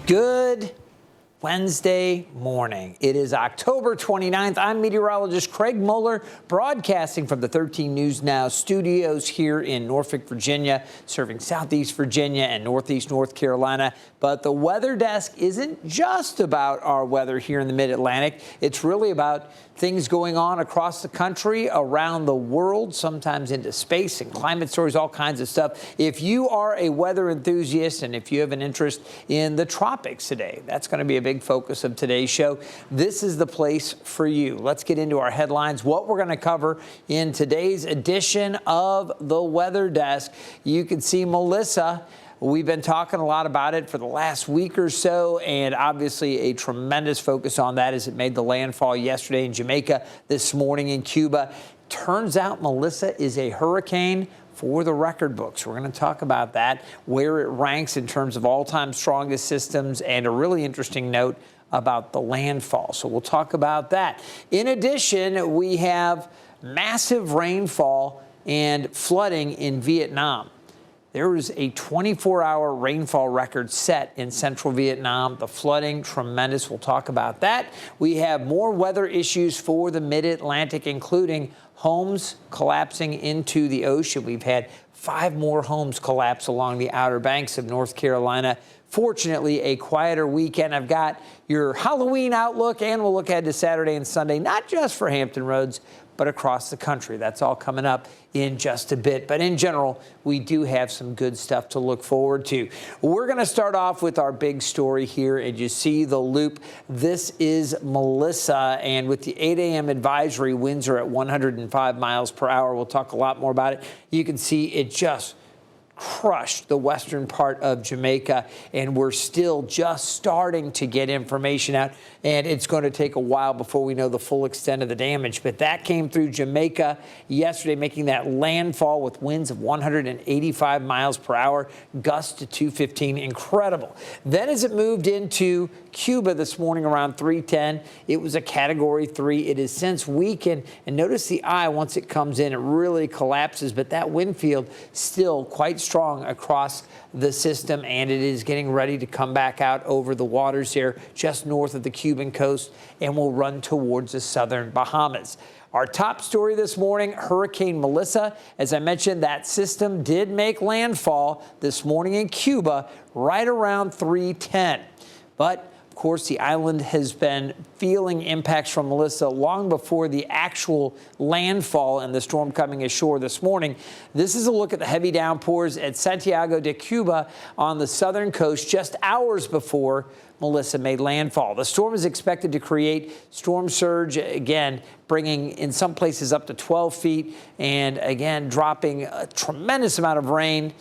Good Wednesday morning. It is October 29th. I'm meteorologist Craig Moller, broadcasting from the 13 News Now studios here in Norfolk, Virginia, serving Southeast Virginia and Northeast North Carolina. But the weather desk isn't just about our weather here in the Mid-Atlantic. It's really about things going on across the country, around the world, sometimes into space and climate stories, all kinds of stuff. If you are a weather enthusiast and if you have an interest in the tropics today, that's going to be a big focus of today's show. This is the place for you. Let's get into our headlines, what we're going to cover in today's edition of the Weather Desk. You can see Melissa. We've been talking a lot about it for the last week or so, and obviously a tremendous focus on that as it made the landfall yesterday in Jamaica, this morning in Cuba. Turns out Melissa is a hurricane for the record books. We're going to talk about that, where it ranks in terms of all-time strongest systems, and a really interesting note about the landfall. So we'll talk about that. In addition, we have massive rainfall and flooding in Vietnam. There was a 24-hour rainfall record set in central Vietnam. The flooding, tremendous. We'll talk about that. We have more weather issues for the Mid-Atlantic, including homes collapsing into the ocean. We've had 5 more homes collapse along the Outer Banks of North Carolina. Fortunately, a quieter weekend. I've got your Halloween outlook, and we'll look ahead to Saturday and Sunday, not just for Hampton Roads, but across the country. That's all coming up in just a bit. But in general, we do have some good stuff to look forward to. We're going to start off with our big story here, and you see the loop. This is Melissa, and with the 8 a.m. advisory, winds are at 105 miles per hour. We'll talk a lot more about it. You can see it just crushed the western part of Jamaica, and we're still just starting to get information out, and it's going to take a while before we know the full extent of the damage. But that came through Jamaica yesterday, making that landfall with winds of 185 miles per hour, gusts to 215. Incredible. Then as it moved into Cuba this morning around 3:10, it was a Category 3. It has since weakened, and notice the eye, once it comes in, it really collapses, but that wind field still quite strong across the system, and it is getting ready to come back out over the waters here just north of the Cuban coast, and will run towards the southern Bahamas. Our top story this morning, Hurricane Melissa. As I mentioned, that system did make landfall this morning in Cuba right around 3:10. But of course, the island has been feeling impacts from Melissa long before the actual landfall and the storm coming ashore this morning. This is a look at the heavy downpours at Santiago de Cuba on the southern coast just hours before Melissa made landfall. The storm is expected to create storm surge, again, bringing in some places up to 12 feet, and again, dropping a tremendous amount of rain.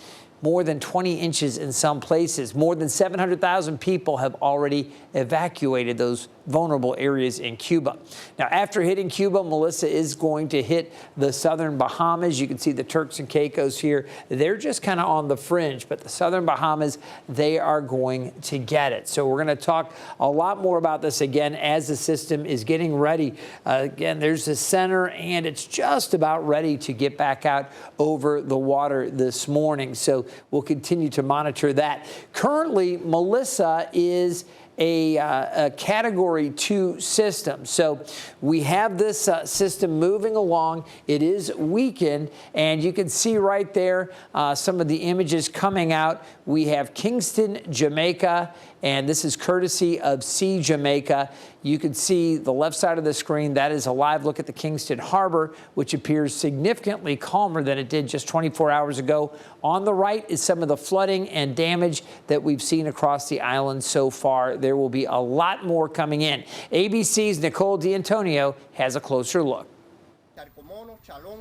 More than 20 inches in some places. More than 700,000 people have already evacuated those vulnerable areas in Cuba. Now, after hitting Cuba, Melissa is going to hit the southern Bahamas. You can see the Turks and Caicos here. They're just kind of on the fringe, but the southern Bahamas, they are going to get it. So we're going to talk a lot more about this again as the system is getting ready. Again, there's the center, and it's just about ready to get back out over the water this morning. So we'll continue to monitor that. Currently, Melissa is a Category 2 system. So we have this system moving along. It is weakened, and you can see right there some of the images coming out. We have Kingston, Jamaica, and this is courtesy of Sea Jamaica. You can see the left side of the screen. That is a live look at the Kingston Harbor, which appears significantly calmer than it did just 24 hours ago. On the right is some of the flooding and damage that we've seen across the island so far. There will be a lot more coming in. ABC's Nicole D'Antonio has a closer look.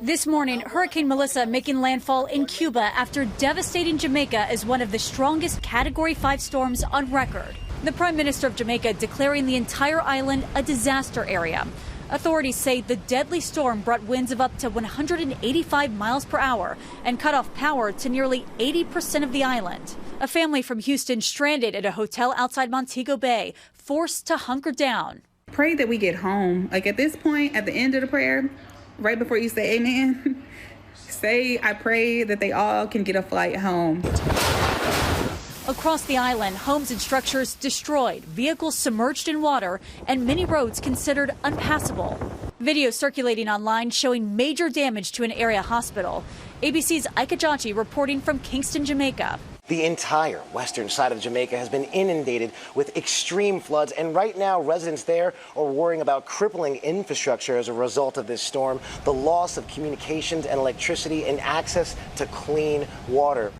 This morning, Hurricane Melissa making landfall in Cuba after devastating Jamaica as one of the strongest Category 5 storms on record. The Prime Minister of Jamaica declaring the entire island a disaster area. Authorities say the deadly storm brought winds of up to 185 miles per hour and cut off power to nearly 80% of the island. A family from Houston stranded at a hotel outside Montego Bay, forced to hunker down. Pray that we get home. Like at this point, at the end of the prayer, right before you say amen, say, I pray that they all can get a flight home. Across the island, homes and structures destroyed, vehicles submerged in water, and many roads considered unpassable. Video circulating online showing major damage to an area hospital. ABC's Ika Jachi reporting from Kingston, Jamaica. The entire western side of Jamaica has been inundated with extreme floods, and right now residents there are worrying about crippling infrastructure as a result of this storm, the loss of communications and electricity, and access to clean water.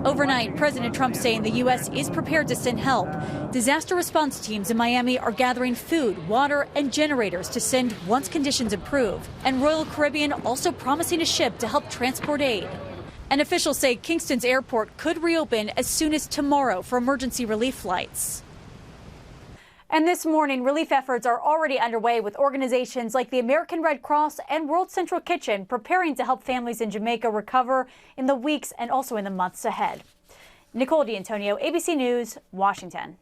Overnight, President Trump saying the U.S. is prepared to send help. Disaster response teams in Miami are gathering food, water, and generators to send once conditions improve. And Royal Caribbean also promising a ship to help transport aid. And officials say Kingston's airport could reopen as soon as tomorrow for emergency relief flights. And this morning, relief efforts are already underway with organizations like the American Red Cross and World Central Kitchen preparing to help families in Jamaica recover in the weeks and also in the months ahead. Nicole D'Antonio, ABC News, Washington.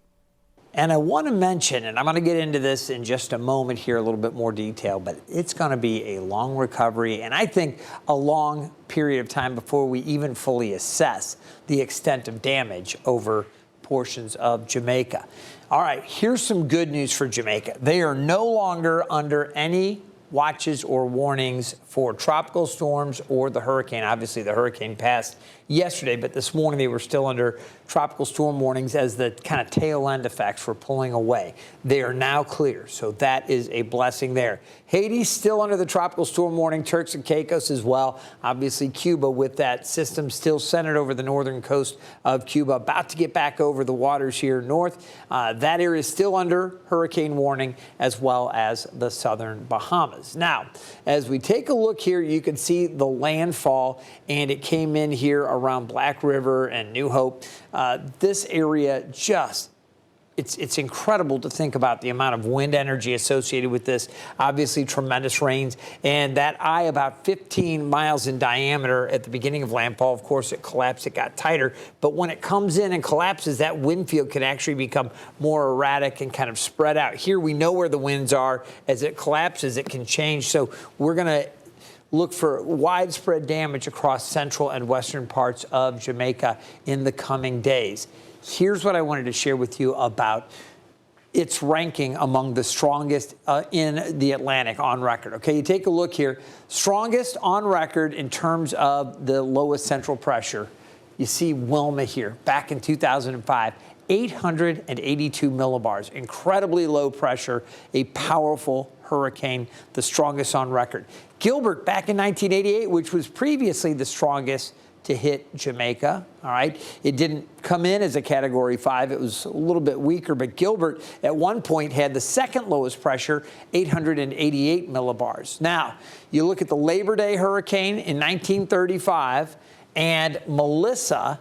And I want to mention, and I'm going to get into this in just a moment here, a little bit more detail, but it's going to be a long recovery, and I think a long period of time before we even fully assess the extent of damage over portions of Jamaica. All right, here's some good news for Jamaica. They are no longer under any watches or warnings for tropical storms or the hurricane. Obviously, the hurricane passed yesterday, but this morning they were still under tropical storm warnings as the kind of tail end effects were pulling away. They are now clear, so that is a blessing there. Haiti still under the tropical storm warning, Turks and Caicos as well. Obviously, Cuba with that system still centered over the northern coast of Cuba, about to get back over the waters here north. That area is still under hurricane warning, as well as the southern Bahamas. Now, as we take a look here, you can see the landfall, and it came in here around Black River and New Hope. This area it's incredible to think about the amount of wind energy associated with this. Obviously, tremendous rains. And that eye, about 15 miles in diameter at the beginning of landfall, of course, it collapsed. It got tighter. But when it comes in and collapses, that wind field can actually become more erratic and kind of spread out. Here, we know where the winds are. As it collapses, it can change. So we're going to look for widespread damage across central and western parts of Jamaica in the coming days. Here's what I wanted to share with you about its ranking among the strongest in the Atlantic on record. Okay, you take a look here. Strongest on record in terms of the lowest central pressure. You see Wilma here, back in 2005, 882 millibars. Incredibly low pressure, a powerful hurricane, the strongest on record. Gilbert, back in 1988, which was previously the strongest to hit Jamaica. All right. It didn't come in as a Category 5. It was a little bit weaker, but Gilbert at one point had the second lowest pressure, 888 millibars. Now, you look at the Labor Day hurricane in 1935 and Melissa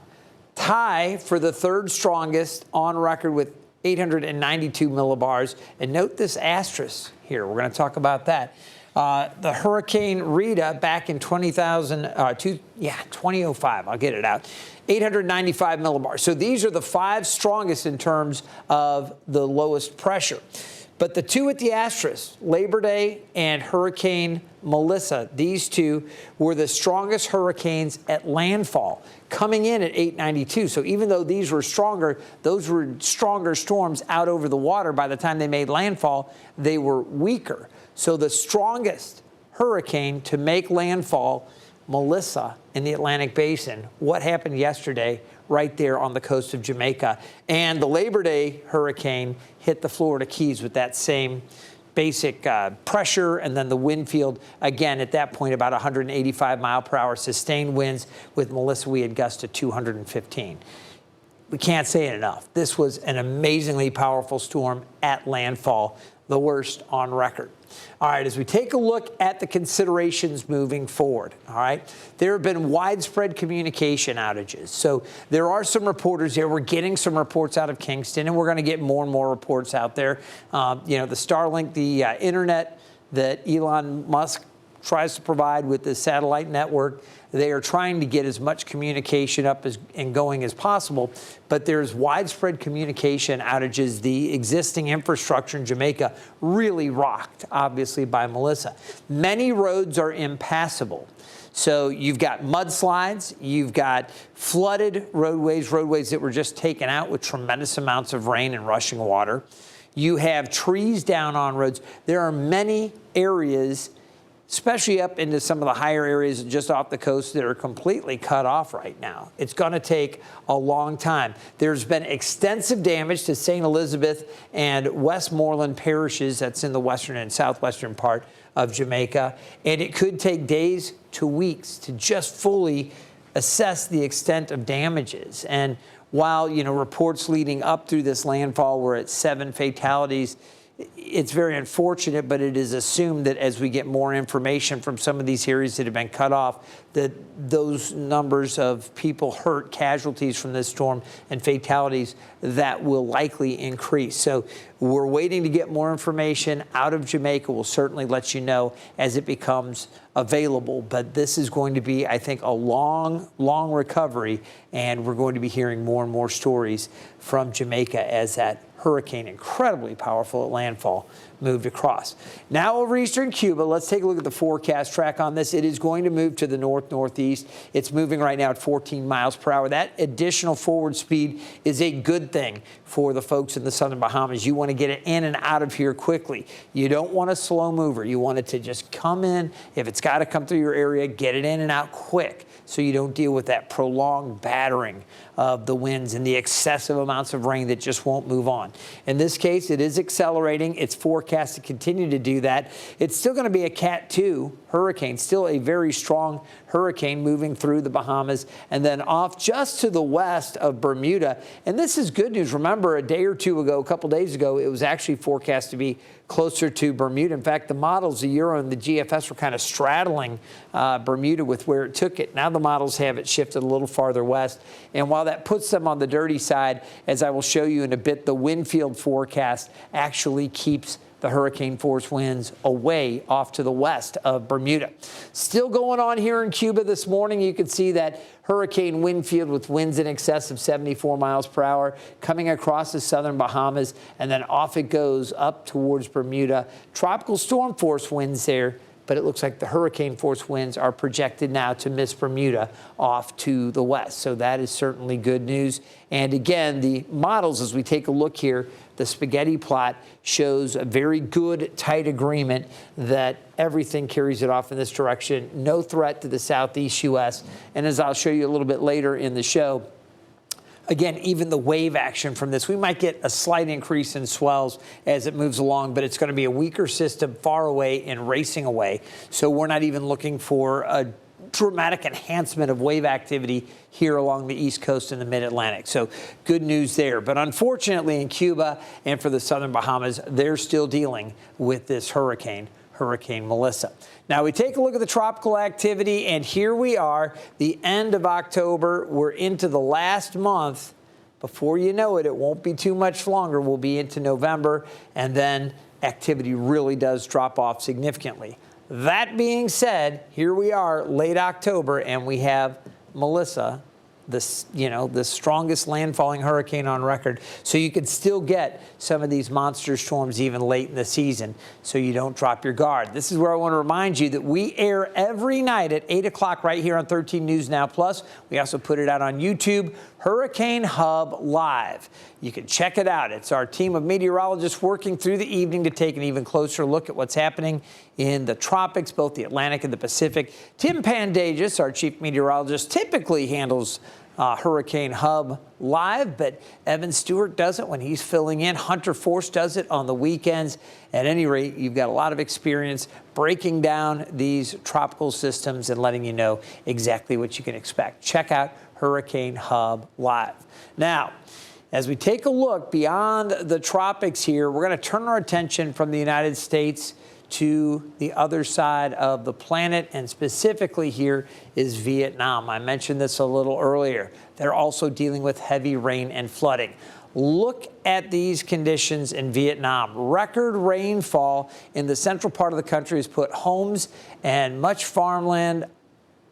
tie for the third strongest on record with 892 millibars. And note this asterisk here. We're going to talk about that. The Hurricane Rita back in 2005, I'll get it out, 895 millibars. So these are the five strongest in terms of the lowest pressure. But the two at the asterisk, Labor Day and Hurricane Melissa, these two were the strongest hurricanes at landfall, coming in at 892. So even though these were stronger, those were stronger storms out over the water. By the time they made landfall, they were weaker. So the strongest hurricane to make landfall, Melissa, in the Atlantic Basin. What happened yesterday right there on the coast of Jamaica? And the Labor Day hurricane hit the Florida Keys with that same basic pressure, and then the wind field, again, at that point, about 185 mile per hour sustained winds. With Melissa, we had gusts to 215. We can't say it enough. This was an amazingly powerful storm at landfall, the worst on record. All right, as we take a look at the considerations moving forward, all right, there have been widespread communication outages. So there are some reporters here. We're getting some reports out of Kingston, and we're going to get more and more reports out there. You know, the Starlink, the internet that Elon Musk tries to provide with the satellite network. They are trying to get as much communication up and going as possible, but there's widespread communication outages. The existing infrastructure in Jamaica really rocked, obviously, by Melissa. Many roads are impassable. So you've got mudslides, you've got flooded roadways that were just taken out with tremendous amounts of rain and rushing water. You have trees down on roads. There are many areas, especially up into some of the higher areas just off the coast, that are completely cut off right now. It's going to take a long time. There's been extensive damage to St. Elizabeth and Westmoreland parishes. That's in the western and southwestern part of Jamaica. And it could take days to weeks to just fully assess the extent of damages. And while, reports leading up through this landfall were at 7 fatalities, it's very unfortunate, but it is assumed that as we get more information from some of these areas that have been cut off, that those numbers of people hurt, casualties from this storm, and fatalities, that will likely increase. So we're waiting to get more information out of Jamaica. We'll certainly let you know as it becomes available. But this is going to be, I think, a long, long recovery, and we're going to be hearing more and more stories from Jamaica as that hurricane, incredibly powerful at landfall, moved across. Now over eastern Cuba, let's take a look at the forecast track on this. It is going to move to the north-northeast. It's moving right now at 14 miles per hour. That additional forward speed is a good thing for the folks in the southern Bahamas. You want to get it in and out of here quickly. You don't want a slow mover. You want it to just come in. If it's got to come through your area, get it in and out quick so you don't deal with that prolonged battering of the winds and the excessive amounts of rain that just won't move on. In this case, it is accelerating. It's forecast to continue to do that. It's still going to be a Cat 2 hurricane, still a very strong hurricane moving through the Bahamas and then off just to the west of Bermuda. And this is good news. Remember, a day or two ago, a couple days ago, it was actually forecast to be closer to Bermuda. In fact, the models, the Euro and the GFS, were kind of straddling Bermuda with where it took it. Now the models have it shifted a little farther west. And while that puts them on the dirty side, as I will show you in a bit, the wind field forecast actually keeps the hurricane force winds away off to the west of Bermuda. Still going on here in Cuba this morning. You can see that hurricane wind field with winds in excess of 74 miles per hour coming across the southern Bahamas, and then off it goes up towards Bermuda. Tropical storm force winds there, but it looks like the hurricane force winds are projected now to miss Bermuda off to the west. So that is certainly good news. And again, the models, as we take a look here, the spaghetti plot shows a very good, tight agreement that everything carries it off in this direction. No threat to the southeast U.S. And as I'll show you a little bit later in the show, again, even the wave action from this, we might get a slight increase in swells as it moves along, but it's going to be a weaker system far away and racing away. So we're not even looking for a dramatic enhancement of wave activity here along the East Coast and the Mid-Atlantic. So good news there. But unfortunately in Cuba and for the southern Bahamas, they're still dealing with this hurricane, Hurricane Melissa. Now we take a look at the tropical activity, and here we are, the end of October. We're into the last month. Before you know it, it won't be too much longer. We'll be into November, and then activity really does drop off significantly. That being said, here we are, late October, and we have Melissa, the strongest landfalling hurricane on record. So you can still get some of these monster storms even late in the season, so you don't drop your guard. This is where I want to remind you that we air every night at 8 o'clock right here on 13 News Now Plus. We also put it out on YouTube, Hurricane Hub Live. You can check it out. It's our team of meteorologists working through the evening to take an even closer look at what's happening in the tropics, both the Atlantic and the Pacific. Tim Pandagis, our chief meteorologist, typically handles Hurricane Hub Live, but Evan Stewart does it when he's filling in. Hunter Force does it on the weekends. At any rate, you've got a lot of experience breaking down these tropical systems and letting you know exactly what you can expect. Check out Hurricane Hub Live. Now, as we take a look beyond the tropics here, we're going to turn our attention from the United States to the other side of the planet, and specifically here is Vietnam. I mentioned this a little earlier. They're also dealing with heavy rain and flooding. Look at these conditions in Vietnam. Record rainfall in the central part of the country has put homes and much farmland,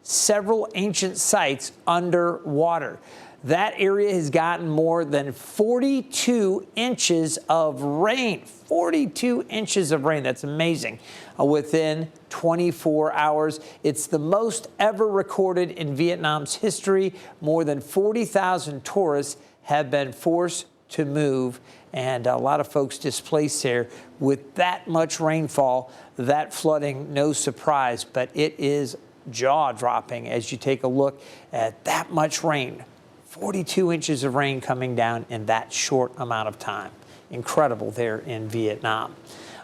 several ancient sites under water. that area has gotten more than 42 inches of rain. 42 inches of rain. That's amazing. Within 24 hours. It's the most ever recorded in Vietnam's history. More than 40,000 tourists have been forced to move, and a lot of folks displaced there. With that much rainfall, that flooding, no surprise, but it is jaw-dropping as you take a look at that much rain. 42 inches of rain coming down in that short amount of time. Incredible there in Vietnam.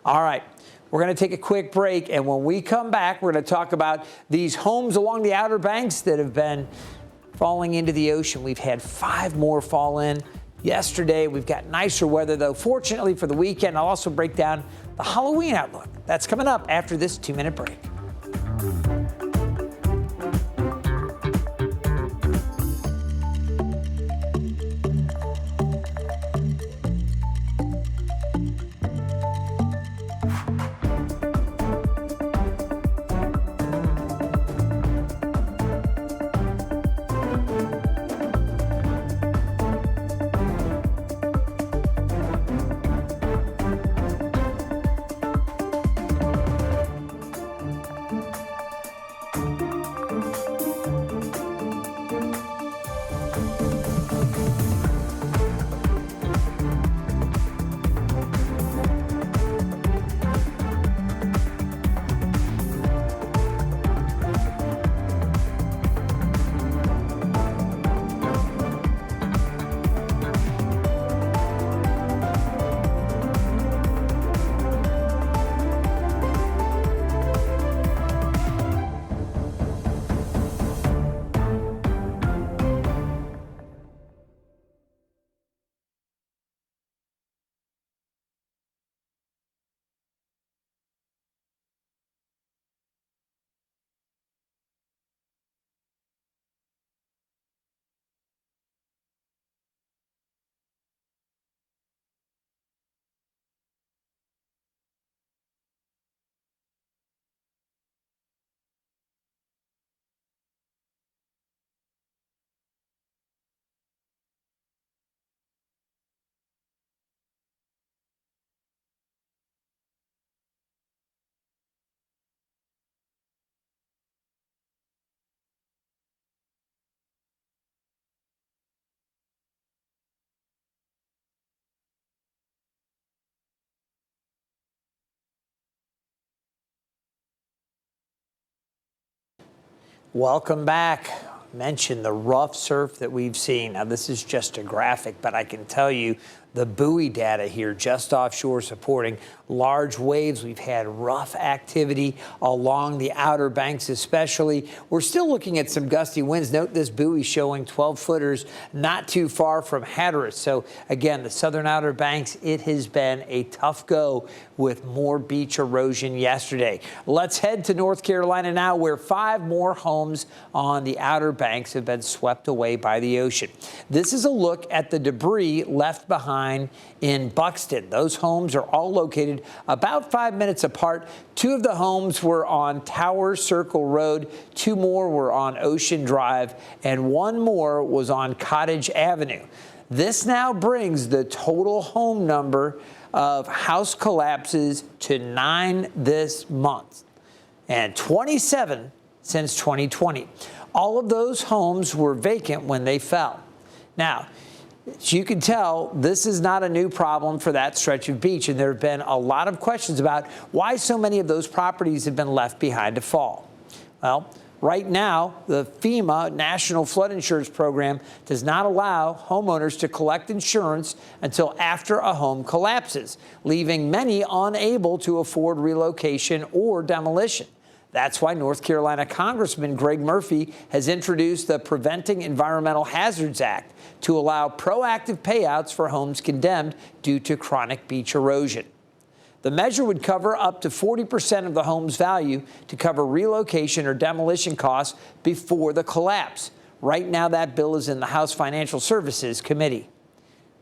All right, we're going to take a quick break, and when we come back, we're going to talk about these homes along the Outer Banks that have been falling into the ocean. We've had 5 more fall in yesterday. We've got nicer weather, though, fortunately for the weekend. I'll also break down the Halloween outlook. That's coming up after this 2-minute break. Welcome back. Mentioned the rough surf that we've seen. Now, this is just a graphic, but I can tell you the buoy data here just offshore supporting large waves. We've had rough activity along the Outer Banks especially. We're still looking at some gusty winds. Note this buoy showing 12-footers not too far from Hatteras. So, again, the southern Outer Banks, it has been a tough go with more beach erosion yesterday. Let's head to North Carolina now, where 5 more homes on the Outer Banks have been swept away by the ocean. This is a look at the debris left behind in Buxton. Those homes are all located about 5 minutes apart. 2 of the homes were on Tower Circle Road, 2 more were on Ocean Drive, and 1 more was on Cottage Avenue. This now brings the total home number of house collapses to 9 this month and 27 since 2020. All of those homes were vacant when they fell. Now, as you can tell, this is not a new problem for that stretch of beach, and there have been a lot of questions about why so many of those properties have been left behind to fall. Well, right now, the FEMA National Flood Insurance Program does not allow homeowners to collect insurance until after a home collapses, leaving many unable to afford relocation or demolition. That's why North Carolina Congressman Greg Murphy has introduced the Preventing Environmental Hazards Act to allow proactive payouts for homes condemned due to chronic beach erosion. The measure would cover up to 40% of the home's value to cover relocation or demolition costs before the collapse. Right now, that bill is in the House Financial Services Committee.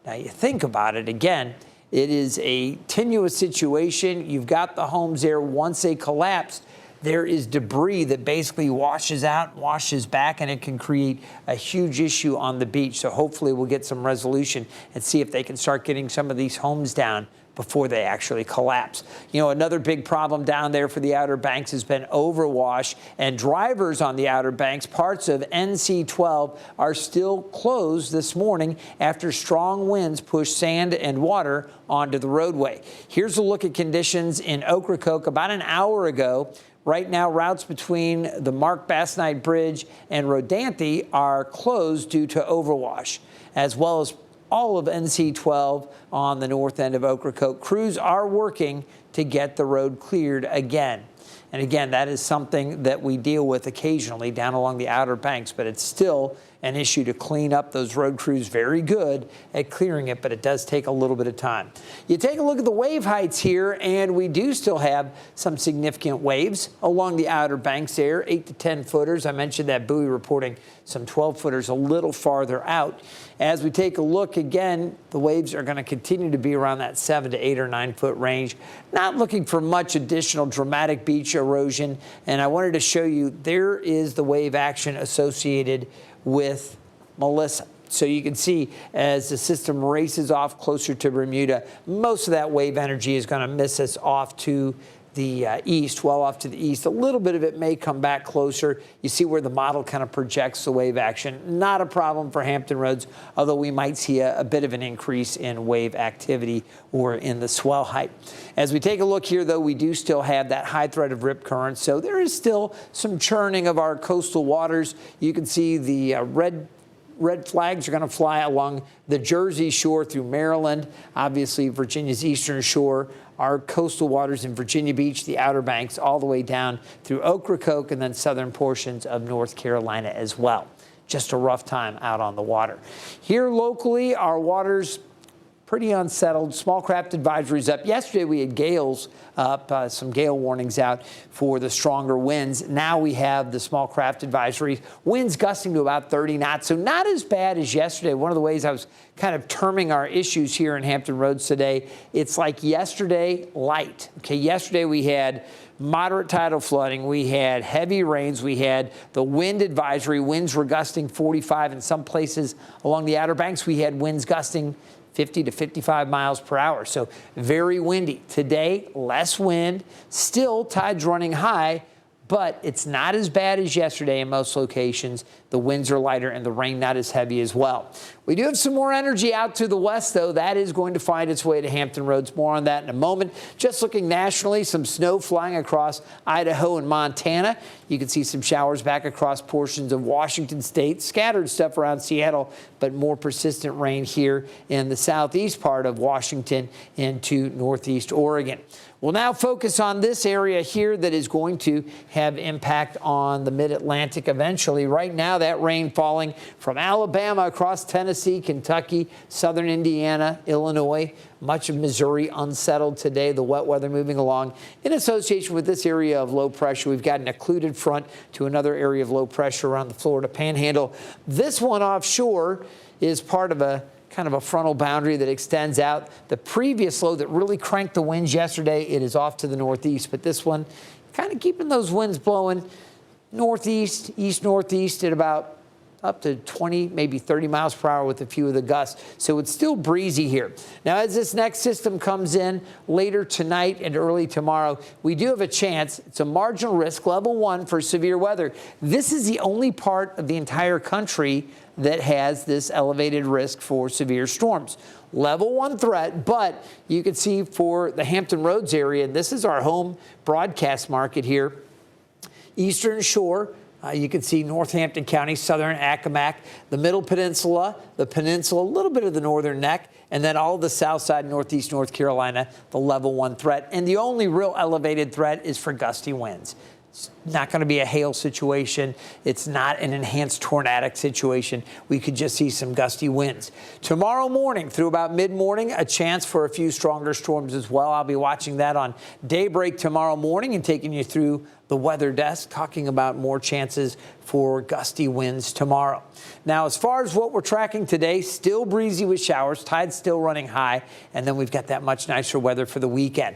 Now, you think about it again, it is a tenuous situation. You've got the homes there once they collapsed. there is debris that basically washes out, washes back, and it can create a huge issue on the beach. So hopefully we'll get some resolution and see if they can start getting some of these homes down before they actually collapse. You know, another big problem down there for the Outer Banks has been overwash, and drivers on the Outer Banks, parts of NC-12, are still closed this morning after strong winds pushed sand and water onto the roadway. Here's a look at conditions in Ocracoke about an hour ago. Right now, routes between the Mark Bassnight Bridge and Rodanthe are closed due to overwash, as well as all of NC-12 on the north end of Ocracoke. Crews are working to get the road cleared again. And again, that is something that we deal with occasionally down along the Outer Banks, but it's still an issue to clean up. Those road crews very good at clearing it, but it does take a little bit of time. You take a look at the wave heights here, and we do still have some significant waves along the Outer Banks there, 8 to 10 footers. I mentioned that buoy reporting some 12 footers a little farther out. As we take a look again, the waves are going to continue to be around that 7 to 8 or 9 foot range. Not looking for much additional dramatic beach erosion. And I wanted to show you there is the wave action associated with Melissa. So you can see as the system races off closer to Bermuda, most of that wave energy is going to miss us off to the east, well off to the east. A little bit of it may come back closer. You see where the model kind of projects the wave action. Not a problem for Hampton Roads, although we might see a bit of an increase in wave activity or in the swell height. As we take a look here, though, we do still have that high threat of rip current, so there is still some churning of our coastal waters. You can see the red flags are going to fly along the Jersey shore through Maryland, obviously Virginia's eastern shore, our coastal waters in Virginia Beach, the Outer Banks, all the way down through Ocracoke, and then southern portions of North Carolina as well. Just a rough time out on the water. Here locally, our waters pretty unsettled. Small craft advisories up. Yesterday we had gales up, some gale warnings out for the stronger winds. Now we have the small craft advisory. Winds gusting to about 30 knots, so not as bad as yesterday. One of the ways I was kind of terming our issues here in Hampton Roads today, it's like yesterday light. Okay, yesterday we had moderate tidal flooding, we had heavy rains, we had the wind advisory. Winds were gusting 45 in some places along the Outer Banks. We had winds gusting 50 to 55 miles per hour. So very windy. Today, less wind, still tides running high, but it's not as bad as yesterday in most locations. The winds are lighter and the rain not as heavy as well. We do have some more energy out to the west, though. That is going to find its way to Hampton Roads. More on that in a moment. Just looking nationally, some snow flying across Idaho and Montana. You can see some showers back across portions of Washington State. Scattered stuff around Seattle, but more persistent rain here in the southeast part of Washington into northeast Oregon. We'll now focus on this area here that is going to have impact on the mid-Atlantic eventually. Right now, that rain falling from Alabama across Tennessee, Kentucky, southern Indiana, Illinois, much of Missouri unsettled today. The wet weather moving along in association with this area of low pressure. We've got an occluded front to another area of low pressure around the Florida Panhandle. This one offshore is part of a kind of a frontal boundary that extends out. The previous low that really cranked the winds yesterday, it is off to the northeast, but this one kind of keeping those winds blowing northeast, east-northeast at about up to 20, maybe 30 miles per hour with a few of the gusts. So it's still breezy here. Now, as this next system comes in later tonight and early tomorrow, we do have a chance. It's a marginal risk, level 1 for severe weather. This is the only part of the entire country that has this elevated risk for severe storms. Level 1 threat, but you can see for the Hampton Roads area, and this is our home broadcast market here, Eastern Shore. You can see Northampton County, southern Accomack, the Middle Peninsula, the Peninsula, a little bit of the Northern Neck, and then all of the south side, northeast North Carolina, the level 1 threat. And the only real elevated threat is for gusty winds. It's not going to be a hail situation. It's not an enhanced tornadic situation. We could just see some gusty winds. Tomorrow morning through about mid-morning, a chance for a few stronger storms as well. I'll be watching that on daybreak tomorrow morning and taking you through the weather desk, talking about more chances for gusty winds tomorrow. Now, as far as what we're tracking today, still breezy with showers, tides still running high, and then we've got that much nicer weather for the weekend.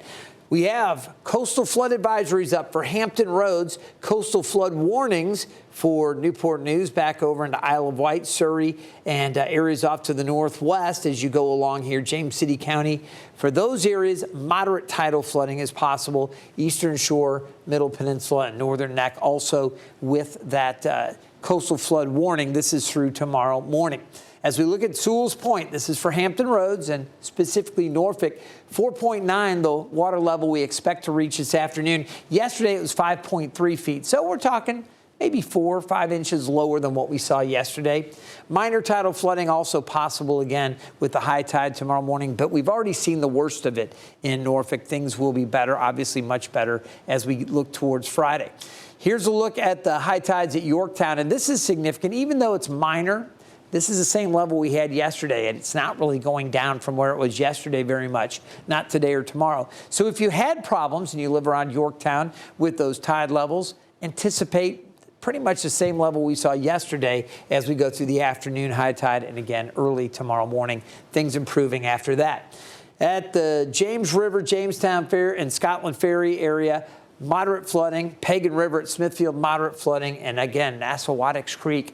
We have coastal flood advisories up for Hampton Roads, coastal flood warnings for Newport News back over into Isle of Wight, Surrey, and areas off to the northwest as you go along here, James City County. For those areas, moderate tidal flooding is possible. Eastern Shore, Middle Peninsula, and Northern Neck also with that coastal flood warning. This is through tomorrow morning. As we look at Sewell's Point, this is for Hampton Roads and specifically Norfolk, 4.9, the water level we expect to reach this afternoon. Yesterday, it was 5.3 feet. So we're talking maybe 4 or 5 inches lower than what we saw yesterday. Minor tidal flooding also possible again with the high tide tomorrow morning, but we've already seen the worst of it in Norfolk. Things will be better, obviously much better as we look towards Friday. Here's a look at the high tides at Yorktown, and this is significant, even though it's minor. This is the same level we had yesterday, and it's not really going down from where it was yesterday very much, not today or tomorrow. So if you had problems and you live around Yorktown with those tide levels, anticipate pretty much the same level we saw yesterday as we go through the afternoon high tide and again early tomorrow morning, things improving after that. At the James River, Jamestown Fair and Scotland Ferry area, moderate flooding. Pagan River at Smithfield, moderate flooding. And again, Nassau-Waddocks Creek,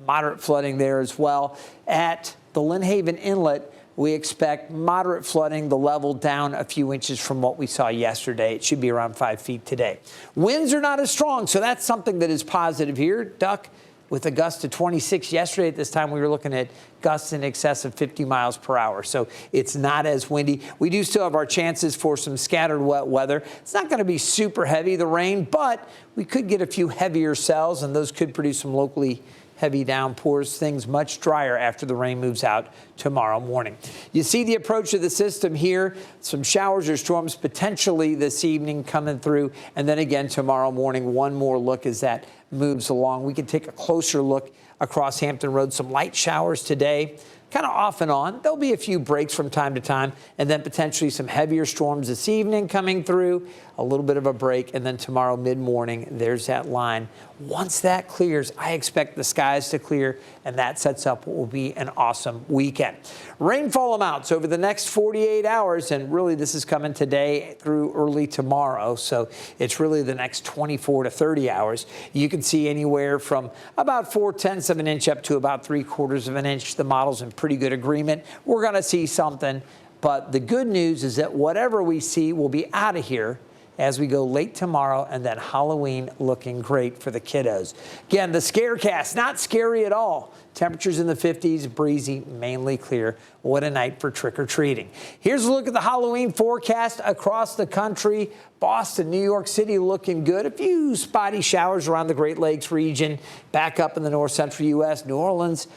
moderate flooding there as well. At the Lynnhaven Inlet, we expect moderate flooding, the level down a few inches from what we saw yesterday. It should be around 5 feet today. Winds are not as strong, so that's something that is positive here. Duck with a gust of 26 yesterday. At this time, we were looking at gusts in excess of 50 miles per hour, so it's not as windy. We do still have our chances for some scattered wet weather. It's not going to be super heavy, the rain, but we could get a few heavier cells, and those could produce some locally heavy downpours, things much drier after the rain moves out tomorrow morning. You see the approach of the system here. Some showers or storms potentially this evening coming through. And then again tomorrow morning, one more look as that moves along. We can take a closer look across Hampton Road. Some light showers today, kind of off and on. There'll be a few breaks from time to time, and then potentially some heavier storms this evening coming through, a little bit of a break, and then tomorrow mid-morning, there's that line. Once that clears, I expect the skies to clear, and that sets up what will be an awesome weekend. Rainfall amounts over the next 48 hours, and really this is coming today through early tomorrow, so it's really the next 24 to 30 hours. You can see anywhere from about 4/10 of an inch up to about 3/4 of an inch. The model's in pretty good agreement. We're going to see something, but the good news is that whatever we see will be out of here as we go late tomorrow, and then Halloween looking great for the kiddos. Again, the Scarecast, not scary at all. Temperatures in the 50s, breezy, mainly clear. What a night for trick-or-treating. Here's a look at the Halloween forecast across the country. Boston, New York City looking good. A few spotty showers around the Great Lakes region. Back up in the north central U.S., New Orleans.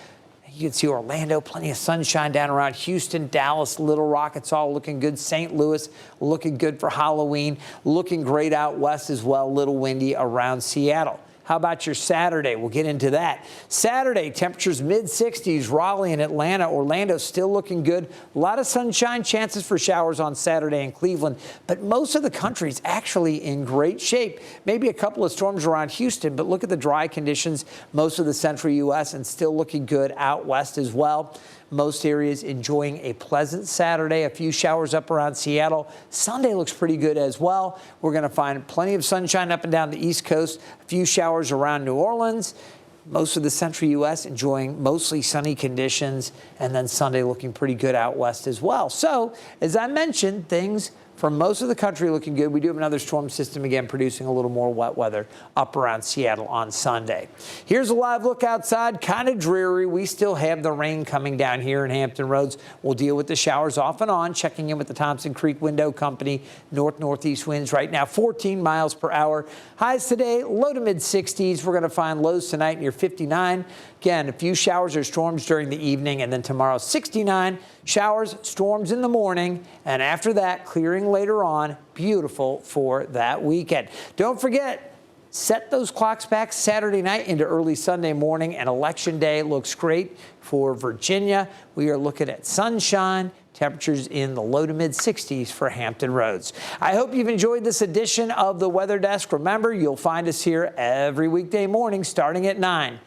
You can see Orlando, plenty of sunshine down around Houston, Dallas, Little Rock. It's all looking good. St. Louis looking good for Halloween. Looking great out west as well. Little windy around Seattle. How about your Saturday? We'll get into that. Saturday, temperatures mid-60s, Raleigh and Atlanta. Orlando still looking good. A lot of sunshine, chances for showers on Saturday in Cleveland. But most of the country's actually in great shape. Maybe a couple of storms around Houston, but look at the dry conditions. Most of the central U.S. and still looking good out west as well. Most areas enjoying a pleasant Saturday. A few showers up around Seattle. Sunday looks pretty good as well. We're going to find plenty of sunshine up and down the East Coast. A few showers around New Orleans. Most of the central U.S. enjoying mostly sunny conditions. And then Sunday looking pretty good out west as well. So, as I mentioned, things for most of the country looking good. We do have another storm system again producing a little more wet weather up around Seattle on Sunday. Here's a live look outside. Kind of dreary. We still have the rain coming down here in Hampton Roads. We'll deal with the showers off and on. Checking in with the Thompson Creek Window Company. North-northeast winds right now 14 miles per hour. Highs today low to mid-60s. We're going to find lows tonight near 59. Again, a few showers or storms during the evening, and then tomorrow 69. Showers, storms in the morning, and after that, clearing later on. Beautiful for that weekend. Don't forget, set those clocks back Saturday night into early Sunday morning, and Election Day looks great for Virginia. We are looking at sunshine. Temperatures in the low to mid-60s for Hampton Roads. I hope you've enjoyed this edition of the Weather Desk. Remember, you'll find us here every weekday morning starting at 9.